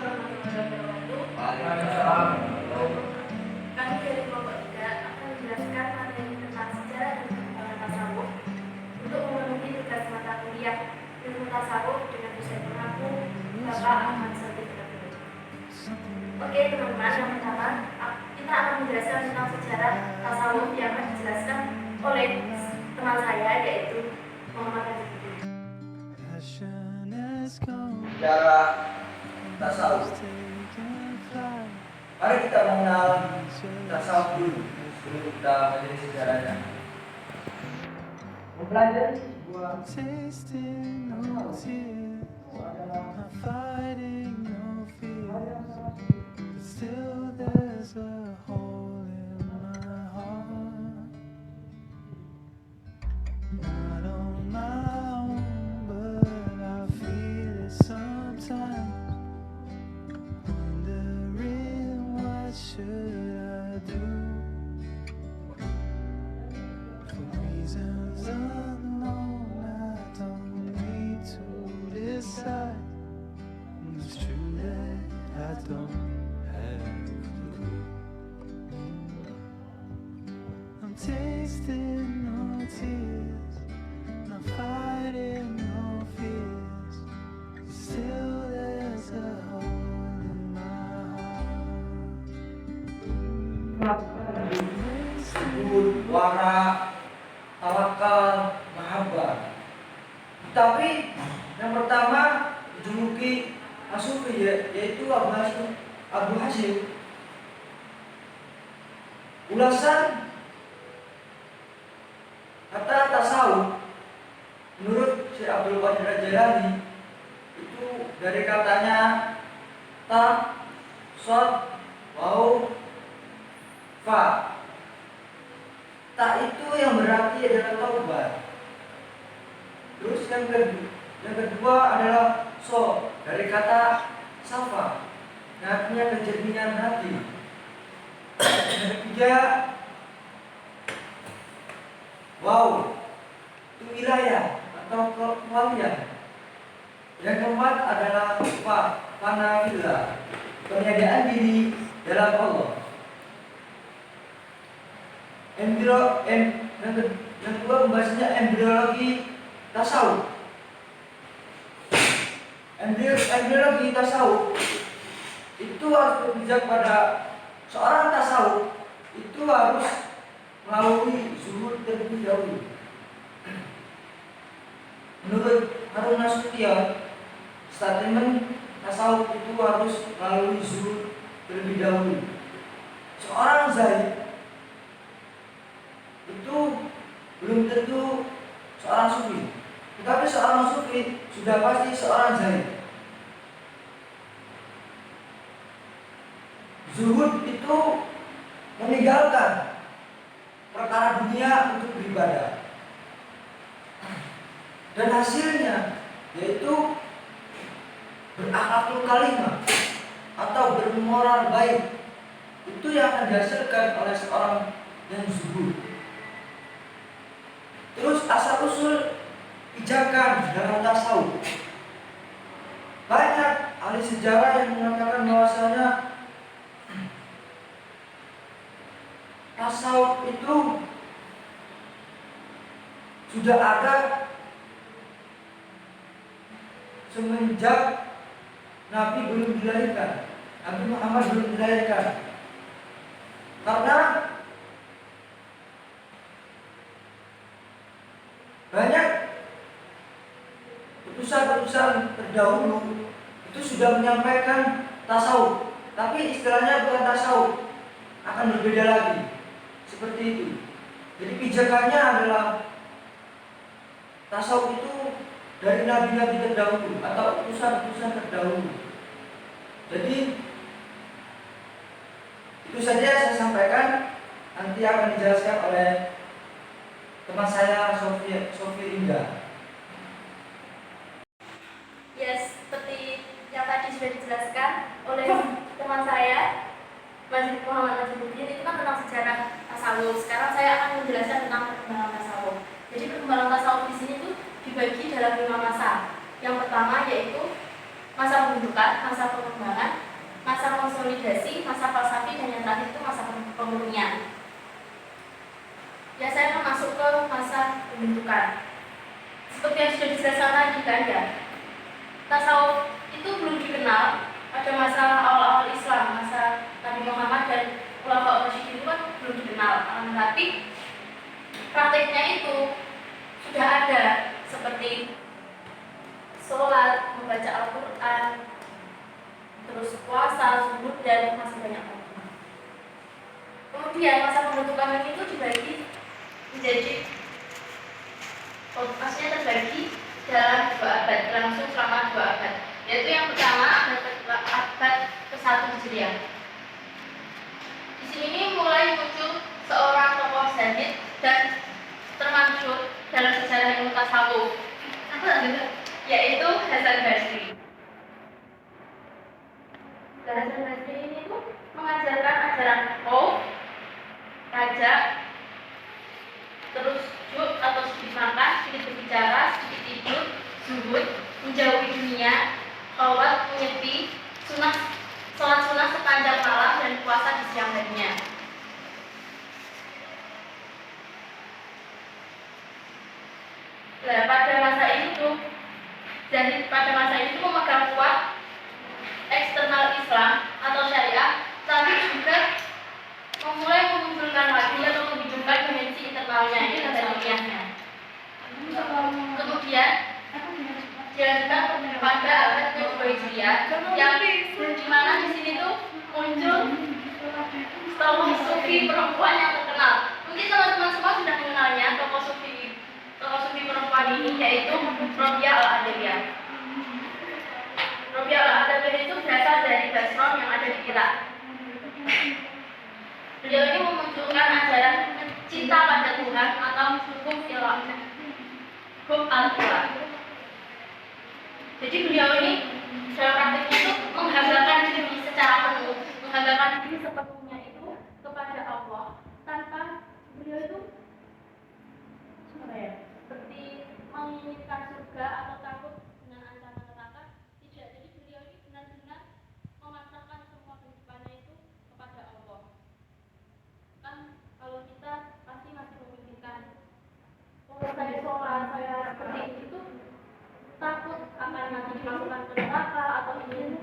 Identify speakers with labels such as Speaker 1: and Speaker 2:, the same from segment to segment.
Speaker 1: warahmatullahi wabarakatuh.
Speaker 2: Waalaikumsalam.
Speaker 1: Kami dari kelompok 3 akan menjelaskan materi tentang sejarah dan perkembangan tasawuf untuk memenuhi tugas mata kuliah ilmu tasawuf dengan dosen pengaku Bapak Ahmad Sotik. Oke teman-teman, yang pertama kita akan menjelaskan tentang sejarah tasawuf yang akan dijelaskan oleh teman saya yaitu Muhammad Haji.
Speaker 2: Sejarah tasawuf. Mari kita mengenal tasawuf dulu sebelum kita menjadi sejarahnya. Mempelajari sebuah
Speaker 3: Tasting no tears, not fighting no fears. Still there's a hole in my
Speaker 2: Zuhud, wara, tawakal, mahabbah. Tapi yang pertama dijuluki As-Sufi yaitu Abu Hasyim. Ulasan kata tasawuf menurut Syekh Abdul Qadir Al-Jailani itu dari katanya ta, sod, waw, fa. Ta itu yang berarti adalah taubat. Terus yang kedua adalah so dari kata safa, artinya kejernihan hati. Yang ketiga wow, itu wilayah atau kewalian. Yang keempat adalah fanafillah, peniadaan diri dalam Allah. Yang kedua membahasnya embriologi tasawuf. Embriologi tasawuf itu harus berpijak pada seorang tasawuf itu harus melalui zuhud terlebih dahulu. Menurut Harun Nasution, statement tasawuf itu harus melalui zuhud terlebih dahulu. Seorang zahid itu belum tentu seorang sufi, tetapi seorang sufi sudah pasti seorang zahid. Zuhud itu meninggalkan perkara dunia untuk beribadah, dan hasilnya yaitu berakhlakul karimah atau bermoral baik. Itu yang akan dihasilkan oleh seorang yang zuhud. Terus asal usul pijakan dalam tasawuf, banyak ahli sejarah yang mengatakan bahwasanya tasawuf itu sudah ada semenjak Nabi belum dilahirkan, Nabi Muhammad belum dilahirkan. Karena banyak putusan-putusan terdahulu itu sudah menyampaikan tasawuf, tapi istilahnya bukan tasawuf, akan berbeda lagi. Seperti itu. Jadi pijakannya adalah tasawuf itu dari nabi-nabi terdahulu atau utusan-utusan terdahulu. Jadi itu saja saya sampaikan. Nanti akan dijelaskan oleh teman saya Sofi Rinda.
Speaker 1: Ya, seperti yang tadi sudah dijelaskan oleh teman saya Mas Muhammad Najibudin, itu kan tentang sejarah tasawuf. Sekarang saya akan menjelaskan tentang perkembangan tasawuf. Jadi perkembangan tasawuf di sini tuh dibagi dalam 5 masa. Yang pertama yaitu masa pembentukan, masa pengembangan, masa konsolidasi, masa falsafi, dan yang terakhir itu masa pemurnian. Ya, saya akan masuk ke masa pembentukan. Seperti yang sudah dijelaskan tadi kan ya, tasawuf itu belum dikenal pada masa awal-awal Islam, masa Nabi Muhammad dan ulama Rasyidin itu kan belum dikenal. Tapi prakteknya itu sudah ada, seperti sholat, membaca Al-Quran, terus puasa, zuhud, dan masih banyak lagi. Kemudian masa pembentukan itu dibagi menjadi maksudnya terbagi dalam 2 abad, langsung selama 2 abad. Yaitu yang pertama abad ke-1 Hijriah. Di sini mulai muncul seorang tokoh zahid dan termasyhur dalam sejarah ilmu tasawuf, yaitu Hasan Basri. Hasan Basri ini tuh mengajarkan ajaran qauf, raja, terus juk atau sedikit makan, sedikit berbicara, sedikit tidur, zuhud, menjauhi dunia, khawat, menyepi, sholat sunnah sepanjang malam, dan puasa di siang harinya. Nah, pada masa itu memegang kuat eksternal Islam atau syariah, tapi juga memulai memunculkan lagi atau menghidupkan dimensi internalnya, ini ilmiahnya. Kemudian dilanjutkan pada abad ke-2 Hijriah, yang dimana di sini tuh muncul tokoh sufi perempuan yang terkenal. Mungkin teman-teman semua sudah mengenalnya, tokoh sufi perempuan ini, yaitu Robiah Al-Adawiyah. Robiah Al-Adawiyah itu berasal dari Basron yang ada di Irak. Beliau ini memunculkan ajaran cinta pada Tuhan atau hukum al-ilah. Jadi beliau ini dalam praktiknya itu menghambakan diri secara penuh, menghambakan diri sepenuhnya itu kepada Allah, tanpa beliau itu seperti menginginkan surga atau takut dengan ancaman neraka. Tidak, jadi beliau ini benar-benar memasrahkan semua kehidupannya itu kepada Allah. Kan kalau kita pasti masih memikirkan, kalau saya sholat, saya seperti itu takut akan nanti dimasukkan ke neraka atau ingin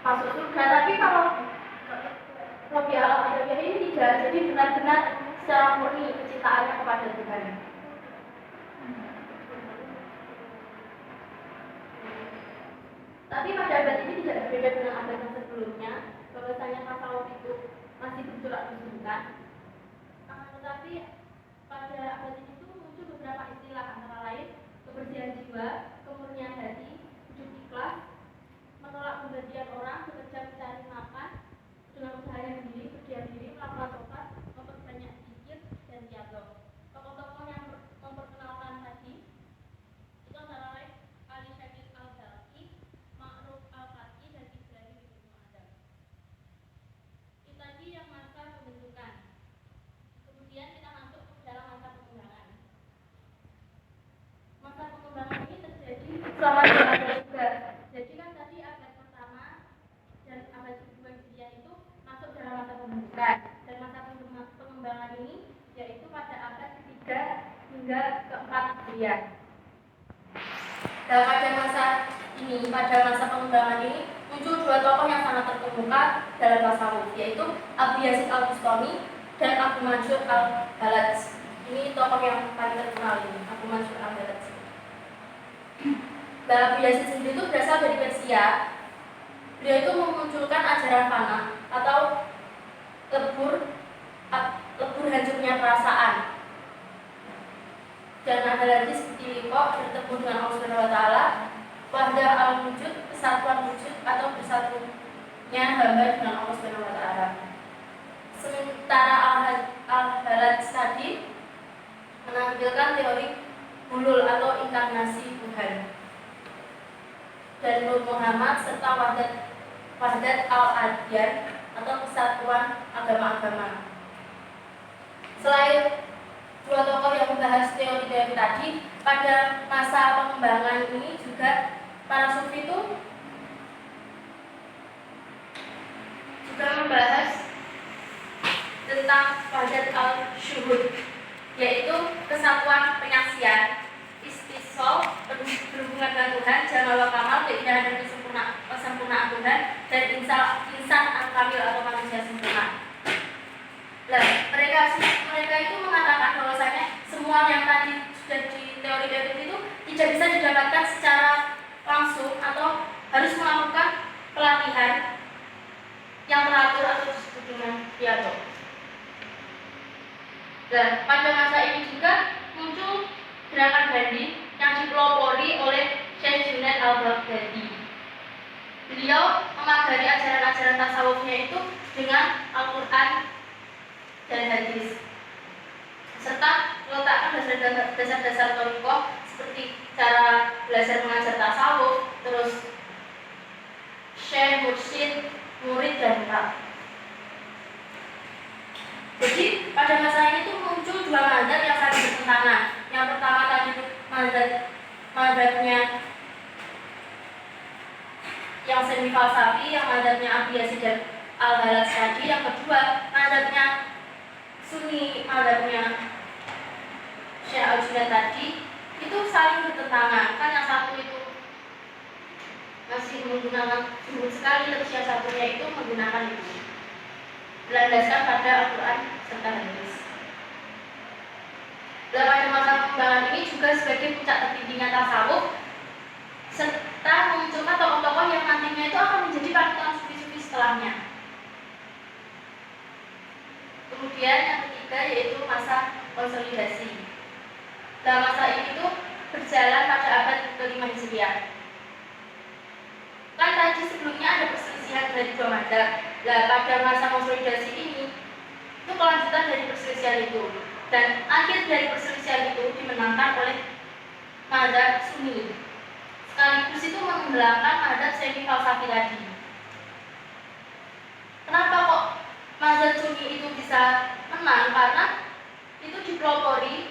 Speaker 1: masuk surga. Tapi kalau Robiah Al-Adawiyah ini tidak, jadi benar-benar secara murni kecintaannya kepada Tuhan. Tapi pada abad ini tidak berbeda dengan abad yang sebelumnya, bahwasanya tasawuf itu masih bergerak bergerak. Tetapi pada abad ini tuh muncul beberapa istilah, antara lain kebersihan jiwa, kemurnian hati, hidup ikhlas, menolak pembagian orang, bekerja mencari makan dengan usaha yang sendiri, berdiam diri, melakukan tobat, memperbanyak zikir dan qiyam. Tokoh-tokoh yang memperkenalkan tadi itu antara lain Ali Syakir Al-Balqi, Ma'ruf Al-Fatih, dan Ibrahim Ibnu Adam. Itu tadi yang masa pembentukan. Kemudian kita masuk ke dalam masa pengembangan. Masa pengembangan ini terjadi selama 2 abad juga. Jadi kan tadi abad pertama dan abad kedua Hijriah itu masuk dalam masa pembentukan, dan masa pengembangan ini yaitu pada abad ketiga hingga ke-4 Hijriah. Dan pada masa pengembangan ini muncul 2 tokoh yang sangat terkemuka dalam tasawuf, yaitu Abu Yazid Al-Bustami dan Abu Mansur Al-Halaj. Ini tokoh yang paling terkenal ini, Abu Mansur Al-Halaj. Dan Abu Yazid sendiri itu berasal dari Persia. Beliau itu memunculkan ajaran fana atau lebur hancurnya perasaan. Dan ada lagi seperti kok bertemu dengan Allah Subhanahu wa taala, wahdah al-wujud, kesatuan wujud atau bersatunya hamba dengan Allah Subhanahu wa taala. Sementara Al-Halaj tadi menampilkan teori hulul atau inkarnasi Tuhan. Dan Nur Muhammad serta wahdat al-adyan atau kesatuan agama-agama. Selain 2 tokoh yang membahas teori-teori tadi, pada masa pengembangan ini juga para sufi itu juga membahas tentang wahdat al-syuhud, yaitu kesatuan penyaksian, istisol, berhubungan dengan Tuhan, jamal wa kamal, keindahan dan kesempurnaan Tuhan, dan insan al-kamil atau manusia sempurna. Nah, mereka itu mengatakan bahwasanya semua yang tadi sudah di teori-teori itu tidak bisa didapatkan secara langsung atau harus melakukan pelatihan yang teratur atau disebut dengan piato. Dan pada masa ini juga muncul gerakan Bandi yang dipelopori oleh Syekh Junaid al-Baghdadi. Beliau memagari ajaran-ajaran tasawufnya itu dengan Al-Quran dan hadis, serta meletakkan dasar-dasar thariqah seperti cara belajar mengajar tasawuf, terus syekh, mursyid, murid, dan murid. Jadi pada masa ini tuh muncul dua mazhab yang saling bertentangan. Yang pertama tadi itu mazhabnya yang semi falsafi, yang mazhabnya Abi Yazid dan Al-Halaj tadi. Yang kedua mazhabnya Sunni, mazhabnya Syekh Al-Junaid tadi, itu saling bertentangan. Kan yang satu itu masih menggunakan jumhur sekali, terus yang satunya itu menggunakan itu berlandaskan pada Al-Quran serta hadis. Dalam pada masa perkembangan ini juga sebagai puncak tertingginya tasawuf, serta memunculkan tokoh-tokoh yang nantinya itu akan menjadi panutan sufi-sufi setelahnya. Kemudian yang ketiga yaitu masa konsolidasi. Dalam masa ini tuh berjalan pada abad ke-5 Hijriah. Kan tadi sebelumnya ada perselisihan dari dua mazhab. Nah, pada masa konsolidasi ini itu kelanjutan dari perselisihan itu, dan akhir dari perselisihan itu dimenangkan oleh mazhab Sunni. Sekaligus itu menenggelamkan mazhab semi falsafi tadi. Kenapa kok mazhab Sunni itu bisa menang? Karena itu dipelopori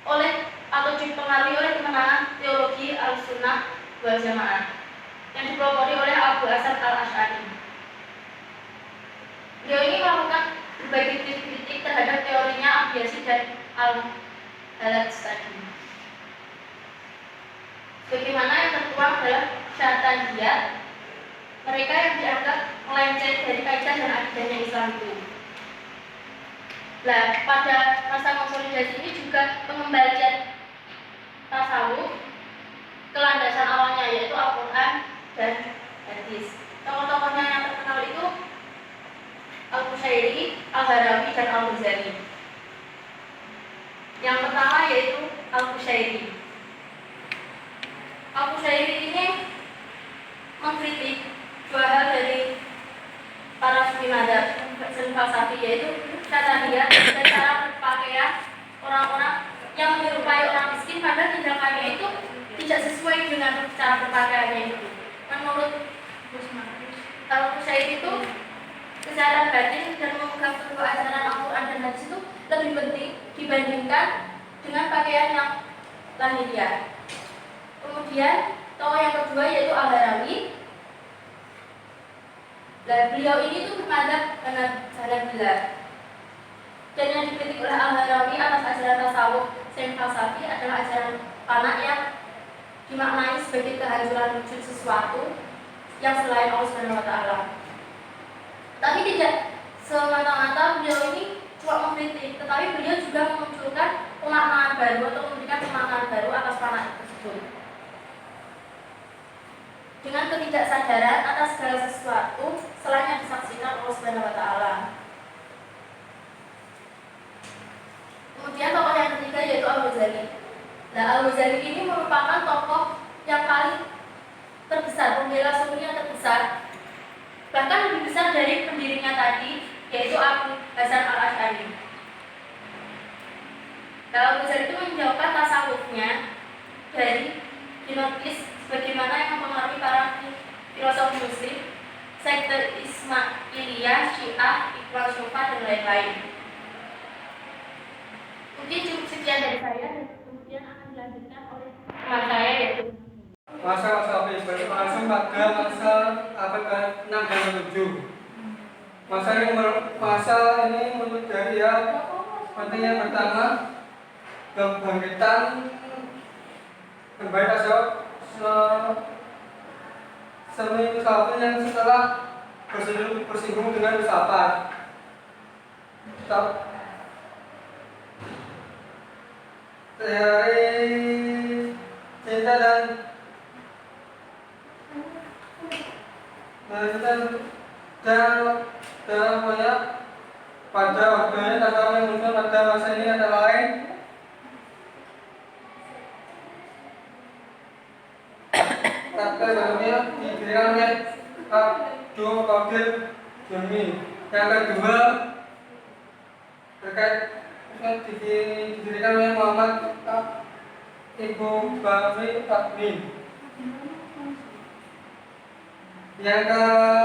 Speaker 1: oleh atau dipengaruhi oleh kemenangan teologi Al-Sunnah wal Jamaah yang dipelopori oleh Abu Hasan Al-Asy'ari. Beliau ini melakukan berbagai kritik terhadap teorinya Abi Yazid dan Al-Halaj tadi. Bagaimana yang tertuang dalam Syatandiyat, mereka yang dianggap melenceng dari kaidah dan akidahnya Islam itu. Nah, pada masa konsolidasi ini juga pengembalian tasawuf ke landasan awalnya, yaitu Al-Quran dan hadis. Tokoh-tokohnya yang terkenal itu Al-Qushairi, Al-Harawi, dan Al-Ghazali. Yang pertama yaitu Al-Qushairi. Al-Qushairi ini mengkritik dua hal dari para sufi mazhab semi falsafi, yaitu cara dia dan cara berpakaian orang-orang yang menyerupai orang miskin, padahal tindakannya itu tidak sesuai dengan cara berpakaiannya itu. Menurut Al-Qushairi itu kesehatan batin dan memegang teguh ajaran Al-Quran dan hadis itu lebih penting dibandingkan dengan pakaian yang lahiriah. Kemudian tokoh yang kedua yaitu Al-Harawi. Beliau ini tuh bermadzhab Hanabilah. Dan yang dikritik oleh Al-Harawi atas ajaran tasawuf semi falsafi adalah ajaran fana yang dimaknai sebagai kehancuran wujud sesuatu yang selain Allah Subhanahu wa Ta'ala. Tapi tidak semata-mata beliau ini cuma mengkritik, tetapi beliau juga memunculkan pemaknaan baru atau memberikan pemaknaan baru atas fana tersebut. Dengan ketidaksadaran atas segala sesuatu selain yang disaksikan Allah Subhanahu wa Ta'ala. Kemudian tokoh yang ketiga yaitu Al-Ghazali. Nah, Al-Ghazali ini merupakan tokoh yang paling terbesar, pembela sunni yang terbesar, bahkan lebih besar dari pendirinya tadi, yaitu Abu Hasan Al-Asy'ari. Nah, Al-Ghazali itu menjauhkan tasawufnya dari dinokis sebagaimana yang mempengaruhi para filosof muslim, sekte Ismailiyah, Syiah, Ikhwan Syufah, dan lain-lain. Mungkin cukup sekian dari saya, dan kemudian akan dilanjutkan oleh teman saya yaitu
Speaker 4: Masa pada masa abad ke-6 dan ke-7. Masa ini menurut dari yang penting yang pertama, kebangkitan kembali tasawuf semi filsafat yang setelah bersinggung dengan filsafat. Teori cinta dan banyak pada waktunya tasawuf yang muncul pada masa ini antara lain sebelumnya didirikan oleh Abdul Qadir Jilani. Yang kedua terkait didirikan oleh Muhammad Ibnu Bahri Fakmi. Yang kedua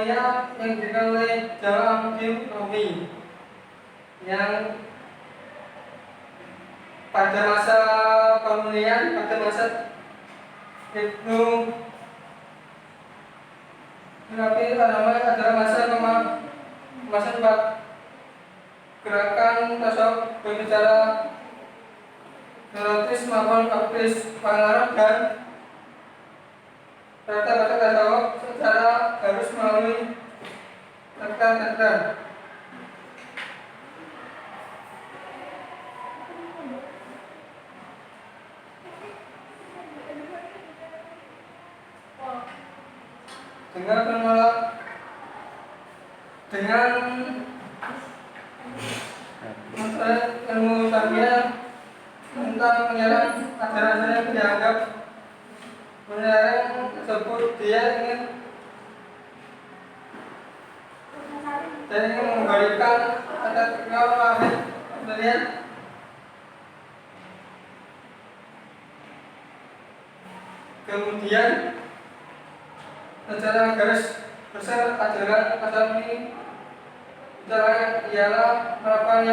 Speaker 4: yang didirikan oleh Jalaluddin Rumi, yang pada masa kolonial, pada masa Ibnu Arabi adalah masa tempat gerakan tasawuf berbicara teoritis maupun praktis pengaruh dan kata-kata tasawuf secara harus melalui kata-kata. Dengan ilmu tarbiyah tentang menyerang ajaran-ajaran yang dianggap menyerang tersebut, dia ingin memberikan adat kaum wahid kemudian secara garis besar ajaran ini ialah melakukan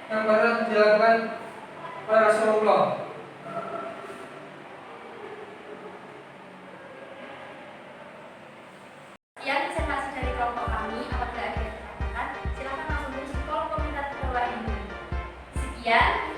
Speaker 4: yang pernah dilakukan oleh Rasulullah.
Speaker 1: Sekian presentasi dari kelompok kami. Apabila ada yang ditanyakan, silakan langsung tulis di kolom komentar di bawah ini. Sekian.